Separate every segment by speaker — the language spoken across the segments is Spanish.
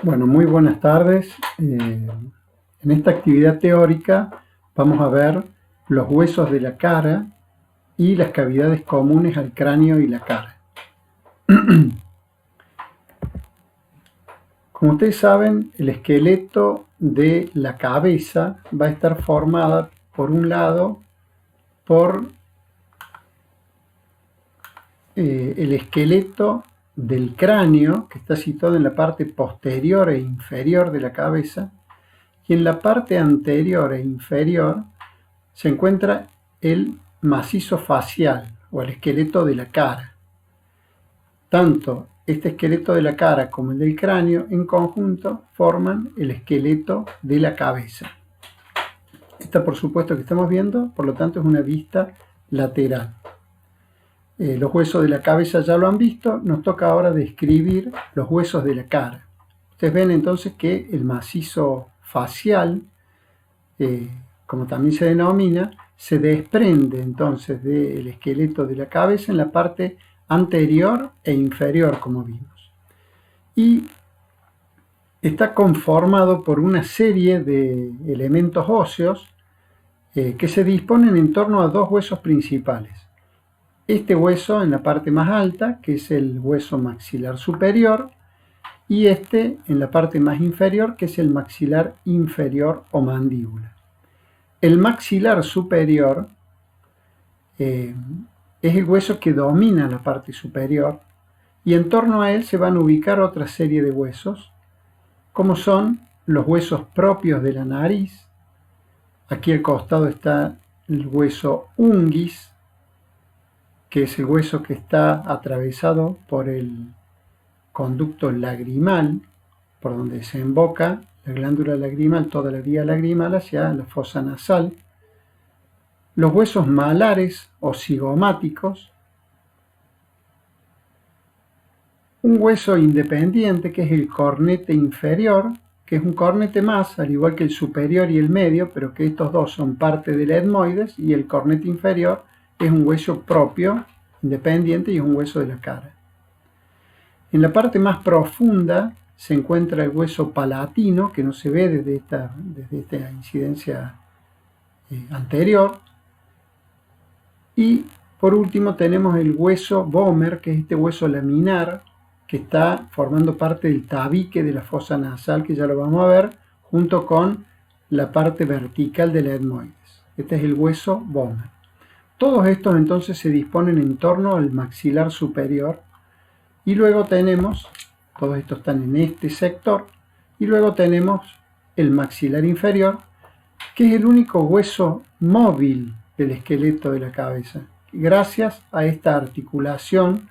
Speaker 1: Bueno, muy buenas tardes. En esta actividad teórica vamos a ver los huesos de la cara y las cavidades comunes al cráneo y la cara. Como ustedes saben, el esqueleto de la cabeza va a estar formada, por un lado, por el esqueleto del cráneo, que está situado en la parte posterior e inferior de la cabeza, y en la parte anterior e inferior se encuentra el macizo facial o el esqueleto de la cara. Tanto este esqueleto de la cara como el del cráneo en conjunto forman el esqueleto de la cabeza. Esta, por supuesto, que estamos viendo, por lo tanto, es una vista lateral. Los huesos de la cabeza ya lo han visto, nos toca ahora describir los huesos de la cara. Ustedes ven entonces que el macizo facial, como también se denomina, se desprende entonces del esqueleto de la cabeza en la parte anterior e inferior, como vimos. Y está conformado por una serie de elementos óseos que se disponen en torno a dos huesos principales. Este hueso en la parte más alta, que es el hueso maxilar superior, y este en la parte más inferior, que es el maxilar inferior o mandíbula. El maxilar superior es el hueso que domina la parte superior y en torno a él se van a ubicar otra serie de huesos, como son los huesos propios de la nariz. Aquí al costado está el hueso unguis, que es el hueso que está atravesado por el conducto lagrimal, por donde desemboca la glándula lagrimal, toda la vía lagrimal hacia la fosa nasal. Los huesos malares o cigomáticos, un hueso independiente que es el cornete inferior, que es un cornete más, al igual que el superior y el medio, pero que estos dos son parte del etmoides, y el cornete inferior es un hueso propio, independiente, y es un hueso de la cara. En la parte más profunda se encuentra el hueso palatino, que no se ve desde esta incidencia anterior. Y por último tenemos el hueso vomer, que es este hueso laminar, que está formando parte del tabique de la fosa nasal, que ya lo vamos a ver, junto con la parte vertical de la etmoides. Este es el hueso vomer. Todos estos entonces se disponen en torno al maxilar superior, y luego tenemos, todos estos están en este sector, y luego tenemos el maxilar inferior, que es el único hueso móvil del esqueleto de la cabeza, gracias a esta articulación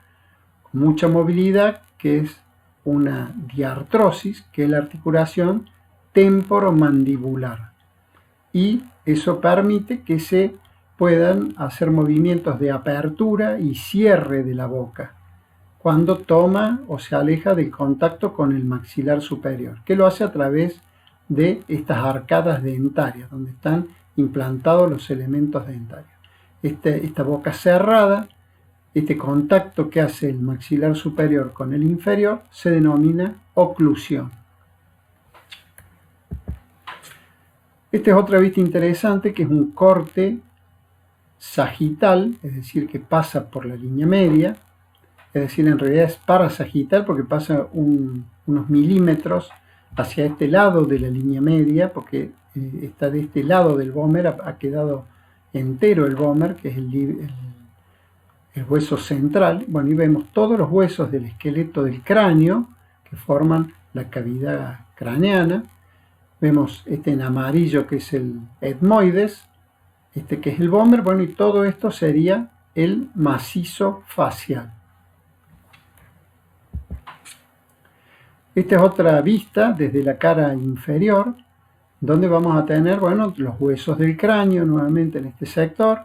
Speaker 1: con mucha movilidad, que es una diartrosis, que es la articulación temporomandibular. Y eso permite que se puedan hacer movimientos de apertura y cierre de la boca cuando toma o se aleja del contacto con el maxilar superior, que lo hace a través de estas arcadas dentarias, donde están implantados los elementos dentarios. Esta boca cerrada, este contacto que hace el maxilar superior con el inferior, se denomina oclusión. Esta es otra vista interesante, que es un corte sagital, es decir, que pasa por la línea media, es decir, en realidad es parasagital porque pasa unos milímetros hacia este lado de la línea media, porque está de este lado del vomer, ha quedado entero el vomer, que es el hueso central. Bueno, y vemos todos los huesos del esqueleto del cráneo que forman la cavidad craneana. Vemos este en amarillo, que es el etmoides, este que es el vomer. Bueno, y todo esto sería el macizo facial. Esta es otra vista desde la cara inferior, donde vamos a tener, bueno, los huesos del cráneo nuevamente en este sector,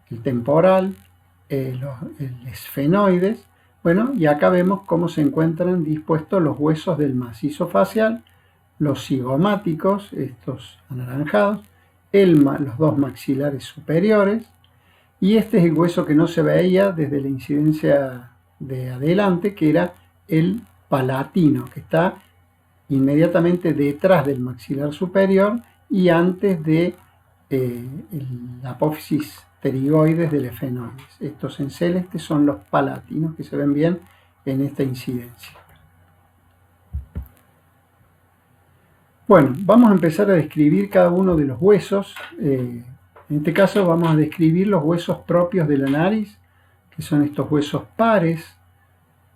Speaker 1: el temporal, el esfenoides. Bueno, y acá vemos cómo se encuentran dispuestos los huesos del macizo facial, los cigomáticos, estos anaranjados, los dos maxilares superiores, y este es el hueso que no se veía desde la incidencia de adelante, que era el palatino, que está inmediatamente detrás del maxilar superior y antes de la apófisis pterigoides del efenoides. Estos en celeste son los palatinos que se ven bien en esta incidencia. Bueno, vamos a empezar a describir cada uno de los huesos. En este caso vamos a describir los huesos propios de la nariz, que son estos huesos pares,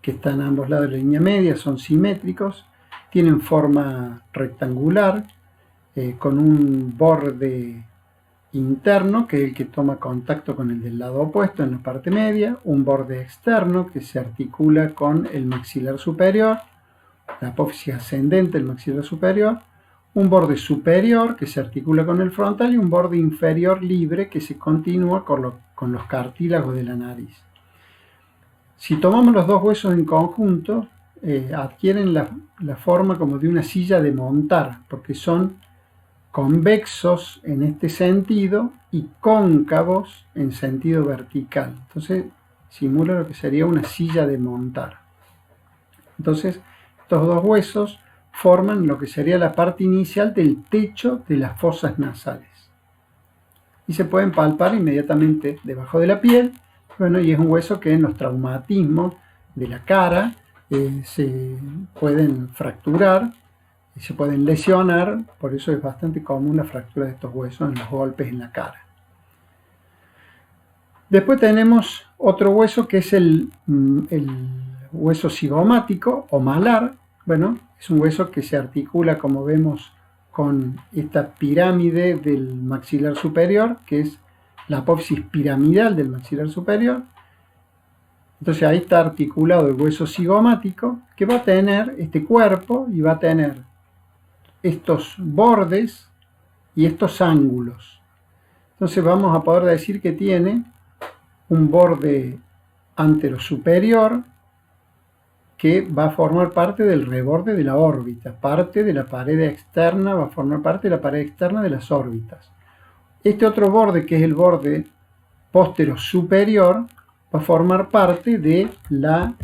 Speaker 1: que están a ambos lados de la línea media, son simétricos, tienen forma rectangular, con un borde interno, que es el que toma contacto con el del lado opuesto en la parte media, un borde externo que se articula con el maxilar superior, la apófisis ascendente del maxilar superior, un borde superior que se articula con el frontal y un borde inferior libre que se continúa con los cartílagos de la nariz. Si tomamos los dos huesos en conjunto, adquieren la forma como de una silla de montar, porque son convexos en este sentido y cóncavos en sentido vertical. Entonces simula lo que sería una silla de montar. Entonces estos dos huesos forman lo que sería la parte inicial del techo de las fosas nasales y se pueden palpar inmediatamente debajo de la piel. Bueno, y es un hueso que en los traumatismos de la cara se pueden fracturar, se pueden lesionar, por eso es bastante común la fractura de estos huesos en los golpes en la cara. Después tenemos otro hueso que es el hueso cigomático o malar. Bueno, es un hueso que se articula, como vemos, con esta pirámide del maxilar superior, que es la apófisis piramidal del maxilar superior. Entonces ahí está articulado el hueso cigomático, que va a tener este cuerpo y va a tener estos bordes y estos ángulos. Entonces vamos a poder decir que tiene un borde anterosuperior que va a formar parte del reborde de la órbita, parte de la pared externa, va a formar parte de la pared externa de las órbitas. Este otro borde, que es el borde posterosuperior, va a formar parte de la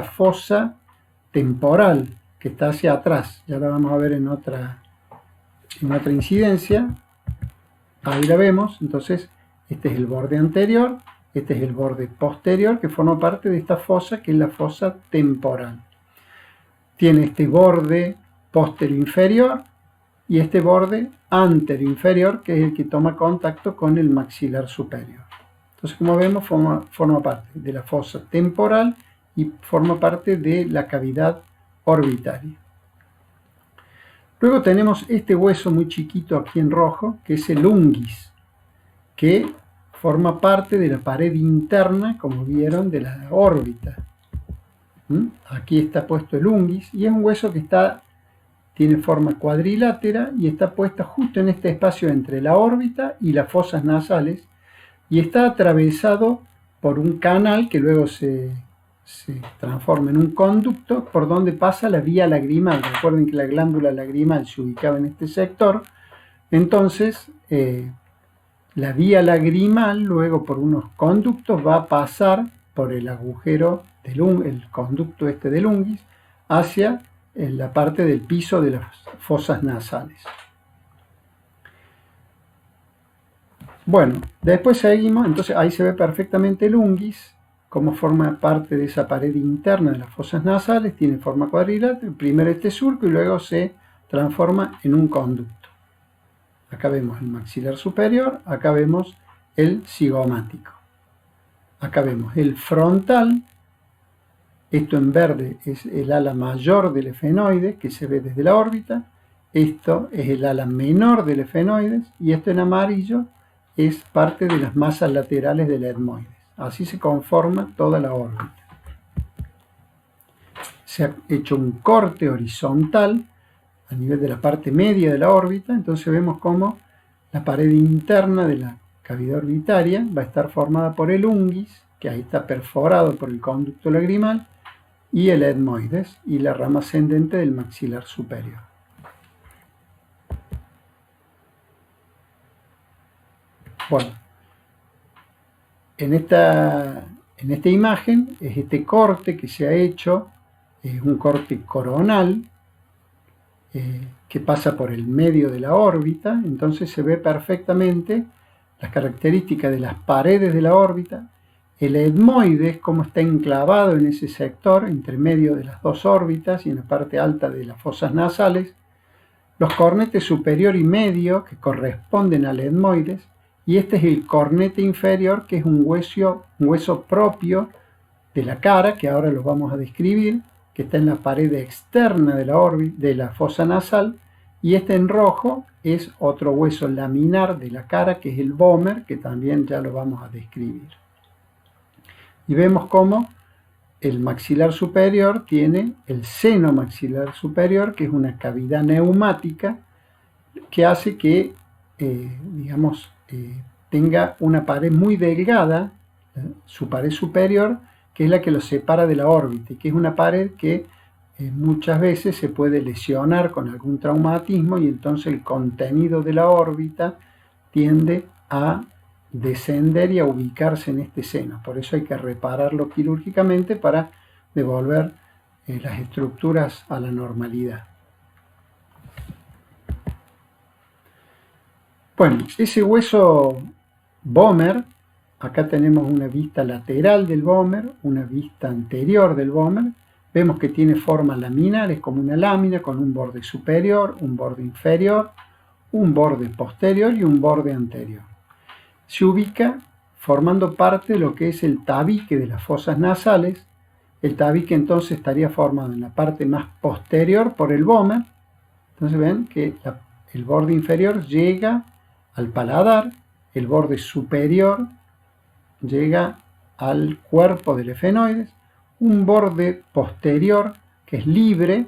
Speaker 1: fosa temporal, que está hacia atrás. Ya la vamos a ver en otra incidencia. Ahí la vemos. Entonces este es el borde anterior, este es el borde posterior, que forma parte de esta fosa, que es la fosa temporal. Tiene este borde posterior inferior y este borde anterior inferior, que es el que toma contacto con el maxilar superior. Entonces, como vemos, forma parte de la fosa temporal y forma parte de la cavidad orbitaria. Luego tenemos este hueso muy chiquito aquí en rojo, que es el unguis, que forma parte de la pared interna, como vieron, de la órbita. Aquí está puesto el unguis y es un hueso que tiene forma cuadrilátera y está puesta justo en este espacio entre la órbita y las fosas nasales y está atravesado por un canal que luego se transforma en un conducto por donde pasa la vía lagrimal. Recuerden que la glándula lagrimal se ubicaba en este sector. Entonces la vía lagrimal luego por unos conductos va a pasar por el agujero el conducto este del unguis hacia la parte del piso de las fosas nasales. Bueno, después seguimos, entonces ahí se ve perfectamente el unguis, cómo forma parte de esa pared interna de las fosas nasales, tiene forma cuadrilátera, primero este surco y luego se transforma en un conducto. Acá vemos el maxilar superior, acá vemos el cigomático. Acá vemos el frontal, esto en verde es el ala mayor del efenoide que se ve desde la órbita, esto es el ala menor del efenoides y esto en amarillo es parte de las masas laterales del etmoides. Así se conforma toda la órbita. Se ha hecho un corte horizontal a nivel de la parte media de la órbita, entonces vemos cómo la pared interna de la cavidad orbitaria va a estar formada por el unguis, que ahí está perforado por el conducto lagrimal, y el etmoides y la rama ascendente del maxilar superior. Bueno, en esta imagen es este corte que se ha hecho un corte coronal que pasa por el medio de la órbita, entonces se ve perfectamente las características de las paredes de la órbita, el etmoides, cómo está enclavado en ese sector, entre medio de las dos órbitas y en la parte alta de las fosas nasales, los cornetes superior y medio, que corresponden al etmoides, y este es el cornete inferior, que es un hueso propio de la cara, que ahora lo vamos a describir, que está en la pared externa de la órbita, de la fosa nasal, y este en rojo es otro hueso laminar de la cara, que es el vómer, que también ya lo vamos a describir. Y vemos cómo el maxilar superior tiene el seno maxilar superior, que es una cavidad neumática que hace que, tenga una pared muy delgada, su pared superior, que es la que lo separa de la órbita, y que es una pared que muchas veces se puede lesionar con algún traumatismo, y entonces el contenido de la órbita tiende a descender y a ubicarse en este seno. Por eso hay que repararlo quirúrgicamente para devolver las estructuras a la normalidad. Bueno, ese hueso vómer, acá tenemos una vista lateral del vómer, una vista anterior del vómer. Vemos que tiene forma laminar, es como una lámina con un borde superior, un borde inferior, un borde posterior y un borde anterior. Se ubica formando parte de lo que es el tabique de las fosas nasales. El tabique entonces estaría formado en la parte más posterior por el vómer. Entonces ven que el borde inferior llega al paladar, el borde superior llega al cuerpo del efenoides, un borde posterior que es libre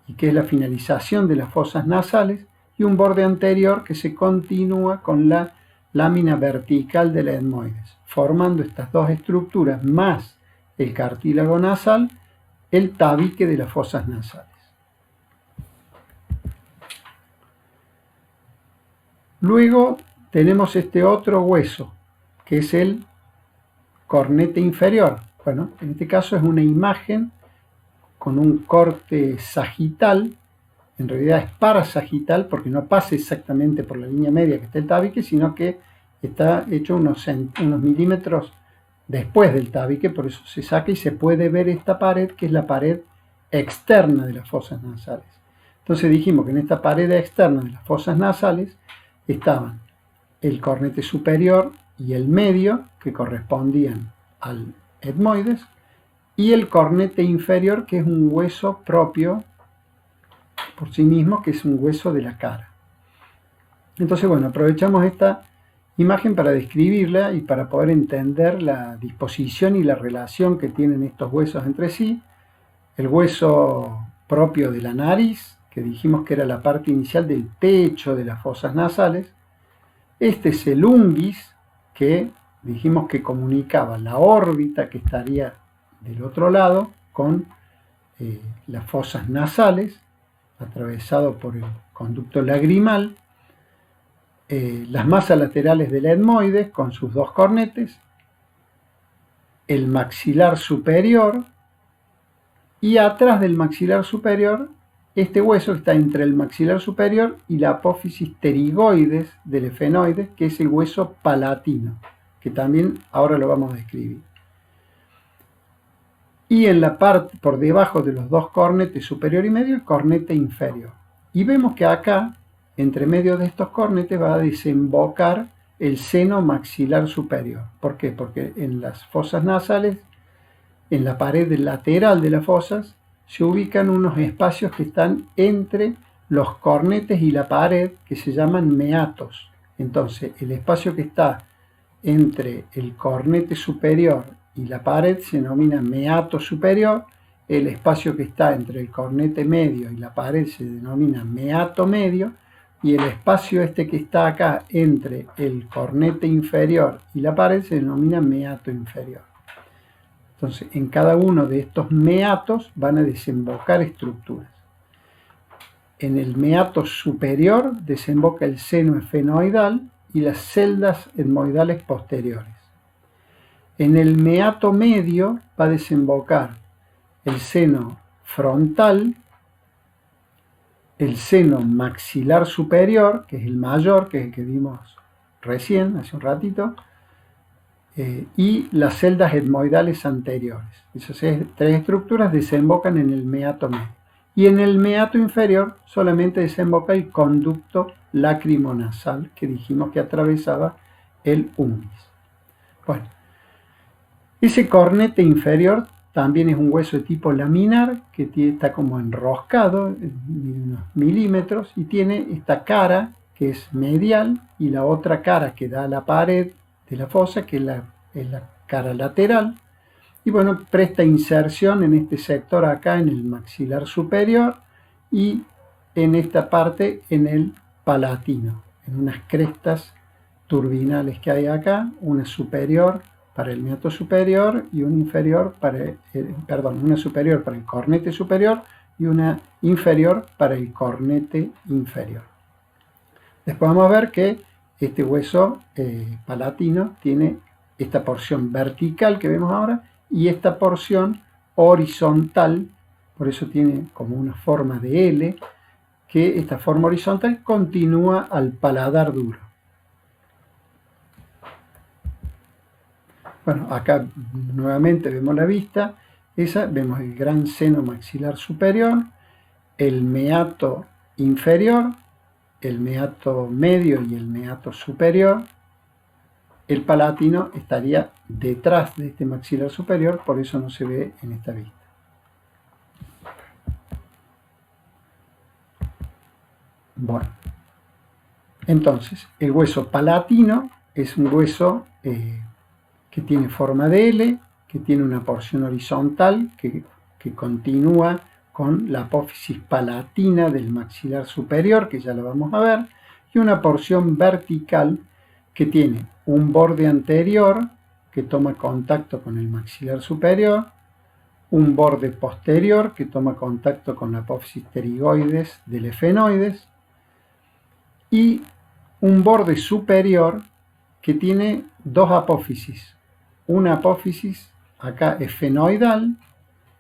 Speaker 1: y que es la finalización de las fosas nasales, y un borde anterior que se continúa con la lámina vertical del etmoides, formando estas dos estructuras más el cartílago nasal, el tabique de las fosas nasales. Luego tenemos este otro hueso, que es el cornete inferior. Bueno, en este caso es una imagen con un corte sagital, en realidad es parasagital porque no pasa exactamente por la línea media que está el tabique, sino que está hecho unos milímetros después del tabique, por eso se saca y se puede ver esta pared, que es la pared externa de las fosas nasales. Entonces dijimos que en esta pared externa de las fosas nasales estaban el cornete superior y el medio, que correspondían al etmoides, y el cornete inferior, que es un hueso propio por sí mismo, que es un hueso de la cara. Entonces, bueno, aprovechamos esta imagen para describirla y para poder entender la disposición y la relación que tienen estos huesos entre sí. El hueso propio de la nariz, que dijimos que era la parte inicial del techo de las fosas nasales. Este es el unguis, que dijimos que comunicaba la órbita que estaría del otro lado con las fosas nasales, atravesado por el conducto lagrimal, las masas laterales del etmoides con sus dos cornetes, el maxilar superior, y atrás del maxilar superior, este hueso está entre el maxilar superior y la apófisis pterigoides del efenoides, que es el hueso palatino, que también ahora lo vamos a describir. Y en la parte por debajo de los dos cornetes superior y medio, el cornete inferior. Y vemos que acá, entre medio de estos cornetes, va a desembocar el seno maxilar superior. ¿Por qué? Porque en las fosas nasales, en la pared lateral de las fosas, se ubican unos espacios que están entre los cornetes y la pared, que se llaman meatos. Entonces, el espacio que está entre el cornete superior y la pared se denomina meato superior, el espacio que está entre el cornete medio y la pared se denomina meato medio, y el espacio este que está acá entre el cornete inferior y la pared se denomina meato inferior. Entonces, en cada uno de estos meatos van a desembocar estructuras. En el meato superior desemboca el seno efenoidal y las celdas etmoidales posteriores. En el meato medio va a desembocar el seno frontal, el seno maxilar superior, que es el mayor, que es el que vimos recién, hace un ratito, y las celdas etmoidales anteriores. Esas tres estructuras desembocan en el meato medio. Y en el meato inferior solamente desemboca el conducto lacrimonasal que dijimos que atravesaba el unguis. Bueno, ese cornete inferior también es un hueso de tipo laminar que está como enroscado en unos milímetros y tiene esta cara que es medial y la otra cara que da a la pared de la fosa que es la cara lateral. Y bueno, presta inserción en este sector acá en el maxilar superior y en esta parte en el palatino, en unas crestas turbinales que hay acá, una superior para el meato superior y una inferior una superior para el cornete superior y una inferior para el cornete inferior. Después vamos a ver que este hueso palatino tiene esta porción vertical que vemos ahora y esta porción horizontal, por eso tiene como una forma de L, que esta forma horizontal continúa al paladar duro. Bueno, acá nuevamente vemos la vista, vemos el gran seno maxilar superior, el meato inferior, el meato medio y el meato superior. El palatino estaría detrás de este maxilar superior, por eso no se ve en esta vista. Bueno, entonces el hueso palatino es un hueso que tiene forma de L, que tiene una porción horizontal que continúa con la apófisis palatina del maxilar superior, que ya lo vamos a ver, y una porción vertical que tiene un borde anterior que toma contacto con el maxilar superior, un borde posterior que toma contacto con la apófisis pterigoides del efenoides y un borde superior que tiene dos apófisis, una apófisis acá efenoidal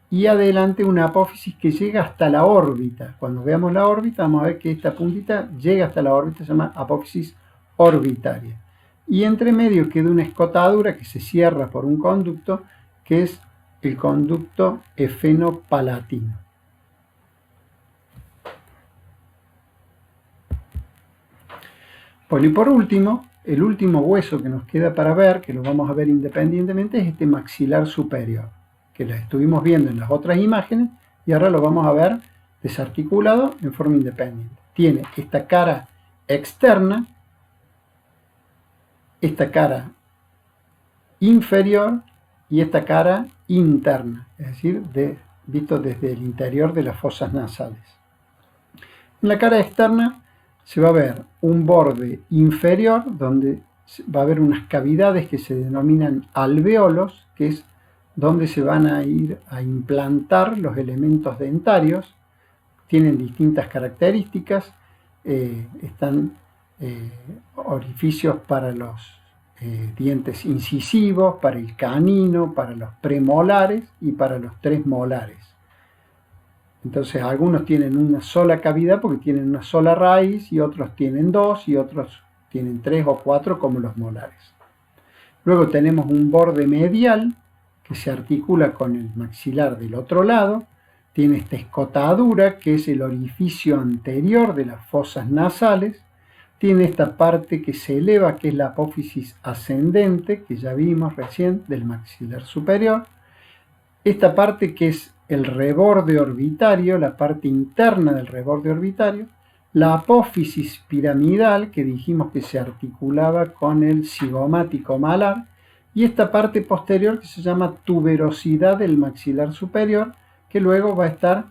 Speaker 1: y adelante una apófisis que llega hasta la órbita. Cuando veamos la órbita vamos a ver que esta puntita llega hasta la órbita, se llama apófisis orbitaria. Y entre medio queda una escotadura que se cierra por un conducto que es el conducto efenopalatino. Bueno, y por último, el último hueso que nos queda para ver, que lo vamos a ver independientemente, es este maxilar superior, que lo estuvimos viendo en las otras imágenes y ahora lo vamos a ver desarticulado en forma independiente. Tiene esta cara externa, esta cara inferior y esta cara interna, es decir, visto desde el interior de las fosas nasales. En la cara externa se va a ver un borde inferior donde va a haber unas cavidades que se denominan alvéolos, que es donde se van a ir a implantar los elementos dentarios. Tienen distintas características, están orificios para los dientes incisivos, para el canino, para los premolares y para los tres molares. Entonces algunos tienen una sola cavidad porque tienen una sola raíz y otros tienen dos y otros tienen tres o cuatro como los molares. Luego tenemos un borde medial que se articula con el maxilar del otro lado. Tiene esta escotadura que es el orificio anterior de las fosas nasales. Tiene esta parte que se eleva que es la apófisis ascendente que ya vimos recién del maxilar superior. Esta parte que es el reborde orbitario, la parte interna del reborde orbitario, la apófisis piramidal que dijimos que se articulaba con el cigomático malar y esta parte posterior que se llama tuberosidad del maxilar superior que luego va a estar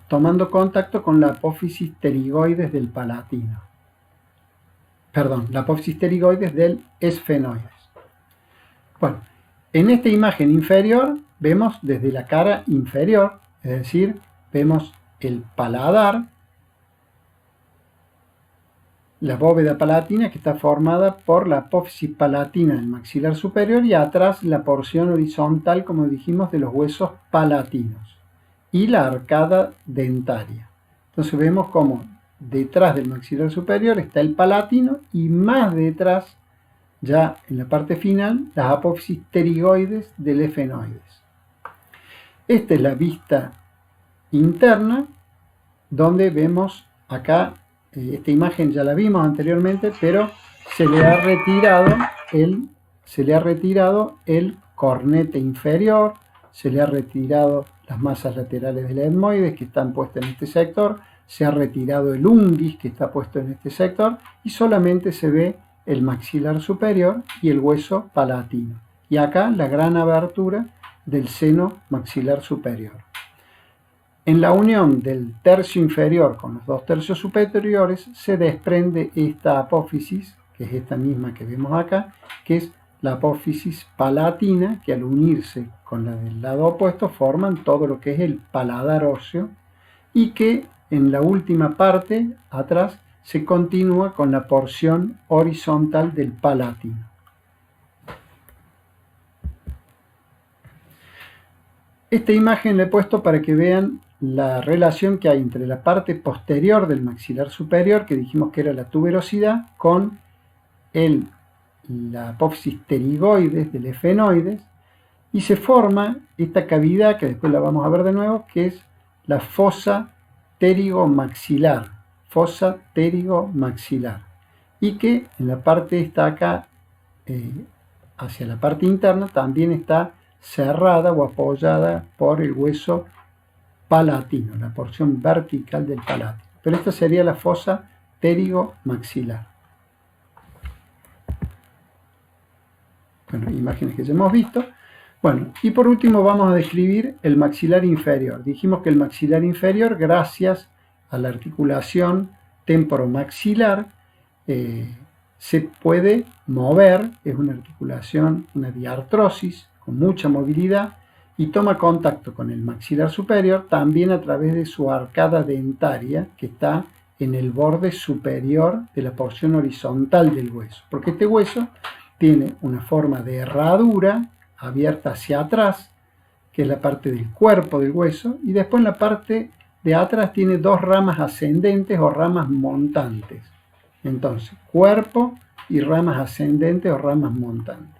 Speaker 1: tomando contacto con la apófisis pterigoides del palatino. Perdón, la apófisis pterigoides del esfenoides. Bueno, en esta imagen inferior vemos desde la cara inferior, es decir, vemos el paladar, la bóveda palatina que está formada por la apófisis palatina del maxilar superior y atrás la porción horizontal, como dijimos, de los huesos palatinos. y la arcada dentaria. Entonces vemos como detrás del maxilar superior está el palatino y más detrás, ya en la parte final, las apófisis pterigoides del efenoides. Esta es la vista interna, donde vemos acá, esta imagen ya la vimos anteriormente, pero se le ha retirado el cornete inferior, se le ha retirado las masas laterales del etmoides que están puestas en este sector, se ha retirado el ungis que está puesto en este sector y solamente se ve el maxilar superior y el hueso palatino. Y acá la gran abertura del seno maxilar superior. En la unión del tercio inferior con los dos tercios superiores se desprende esta apófisis, que es esta misma que vemos acá, que es la apófisis palatina, que al unirse con la del lado opuesto forman todo lo que es el paladar óseo y que en la última parte, atrás, se continúa con la porción horizontal del palatino. Esta imagen la he puesto para que vean la relación que hay entre la parte posterior del maxilar superior, que dijimos que era la tuberosidad, con la apófisis pterigoides del efenoides, y se forma esta cavidad, que después la vamos a ver de nuevo, que es la fosa pterigomaxilar, y que en la parte esta acá, hacia la parte interna, también está cerrada o apoyada por el hueso palatino, la porción vertical del palatino. Pero esta sería la fosa pterigomaxilar. Bueno, imágenes que ya hemos visto. Bueno, y por último vamos a describir el maxilar inferior. Dijimos que el maxilar inferior, gracias a la articulación temporomaxilar, se puede mover, es una articulación, una diartrosis con mucha movilidad, y toma contacto con el maxilar superior también a través de su arcada dentaria, que está en el borde superior de la porción horizontal del hueso, porque este hueso tiene una forma de herradura abierta hacia atrás, que es la parte del cuerpo del hueso, y después en la parte de atrás tiene dos ramas ascendentes o ramas montantes. Entonces, cuerpo y ramas ascendentes o ramas montantes.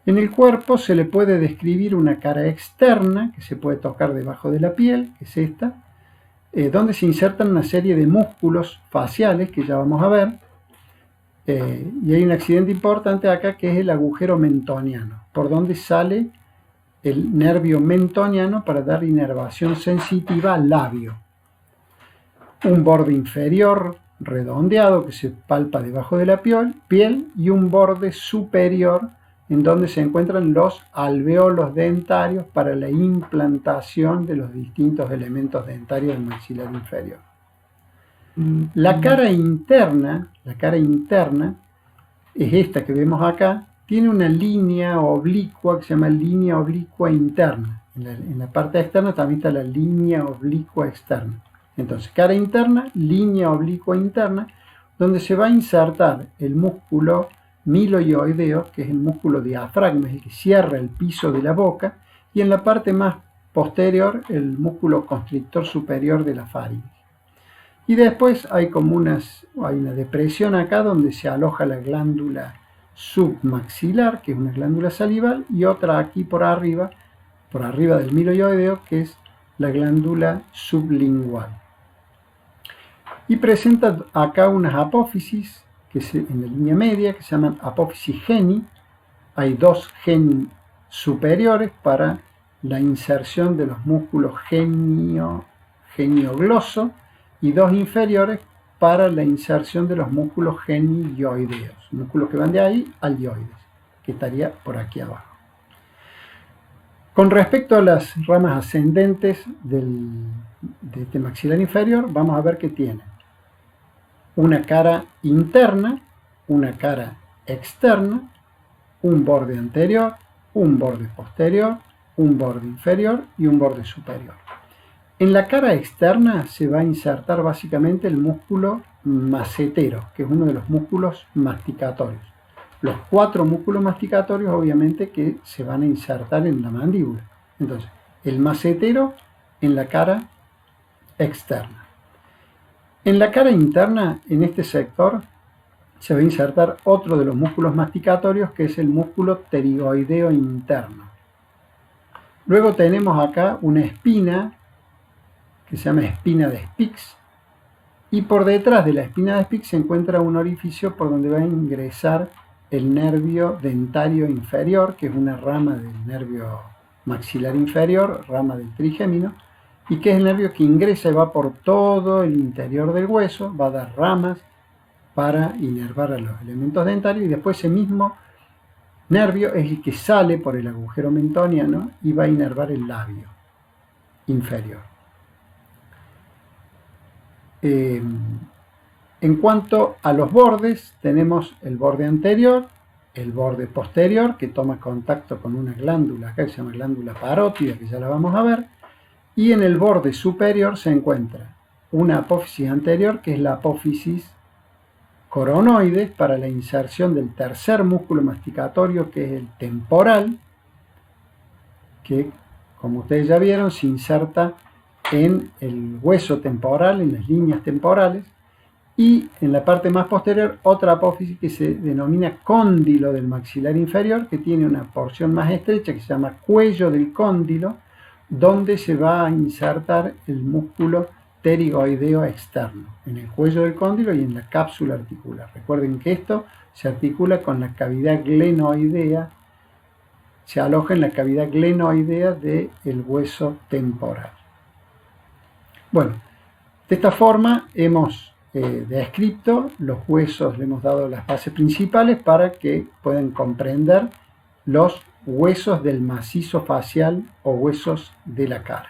Speaker 1: En el cuerpo se le puede describir una cara externa, que se puede tocar debajo de la piel, que es esta, donde se insertan una serie de músculos faciales, que ya vamos a ver, y hay un accidente importante acá, que es el agujero mentoniano, por donde sale el nervio mentoniano para dar inervación sensitiva al labio. Un borde inferior redondeado que se palpa debajo de la piel y un borde superior en donde se encuentran los alveolos dentarios para la implantación de los distintos elementos dentarios del maxilar inferior. La cara interna es esta que vemos acá, tiene una línea oblicua que se llama línea oblicua interna. En la parte externa también está la línea oblicua externa. Entonces, cara interna, línea oblicua interna, donde se va a insertar el músculo miloioideo, que es el músculo diafragma, el que cierra el piso de la boca, y en la parte más posterior el músculo constrictor superior de la faringe. Y después hay una depresión acá donde se aloja la glándula submaxilar, que es una glándula salival, y otra aquí por arriba del miloioideo, que es la glándula sublingual. Y presenta acá unas apófisis en la línea media, que se llaman apófisis geni. Hay dos geni superiores para la inserción de los músculos geniogloso y dos inferiores para la inserción de los músculos genioideos, músculos que van de ahí al ioides, que estaría por aquí abajo. Con respecto a las ramas ascendentes de este maxilar inferior, vamos a ver que tiene una cara interna, una cara externa, un borde anterior, un borde posterior, un borde inferior y un borde superior. En la cara externa se va a insertar básicamente el músculo macetero, que es uno de los músculos masticatorios. Los 4 músculos masticatorios obviamente que se van a insertar en la mandíbula. Entonces, el macetero en la cara externa. En la cara interna, en este sector, se va a insertar otro de los músculos masticatorios, que es el músculo pterigoideo interno. Luego tenemos acá una espina que se llama espina de Spix, y por detrás de la espina de Spix se encuentra un orificio por donde va a ingresar el nervio dentario inferior, que es una rama del nervio maxilar inferior, rama del trigémino, y que es el nervio que ingresa y va por todo el interior del hueso, va a dar ramas para inervar a los elementos dentarios, y después ese mismo nervio es el que sale por el agujero mentoniano y va a inervar el labio inferior. En cuanto a los bordes, tenemos el borde anterior, el borde posterior, que toma contacto con una glándula acá que se llama glándula parótida, que ya la vamos a ver, y en el borde superior se encuentra una apófisis anterior, que es la apófisis coronoides, para la inserción del tercer músculo masticatorio, que es el temporal, que, como ustedes ya vieron, se inserta en el hueso temporal, en las líneas temporales, y en la parte más posterior otra apófisis que se denomina cóndilo del maxilar inferior, que tiene una porción más estrecha que se llama cuello del cóndilo, donde se va a insertar el músculo pterigoideo externo, en el cuello del cóndilo y en la cápsula articular. Recuerden que esto se articula con la cavidad glenoidea, se aloja en la cavidad glenoidea del hueso temporal. Bueno, de esta forma hemos descrito los huesos, le hemos dado las bases principales para que puedan comprender los huesos del macizo facial o huesos de la cara.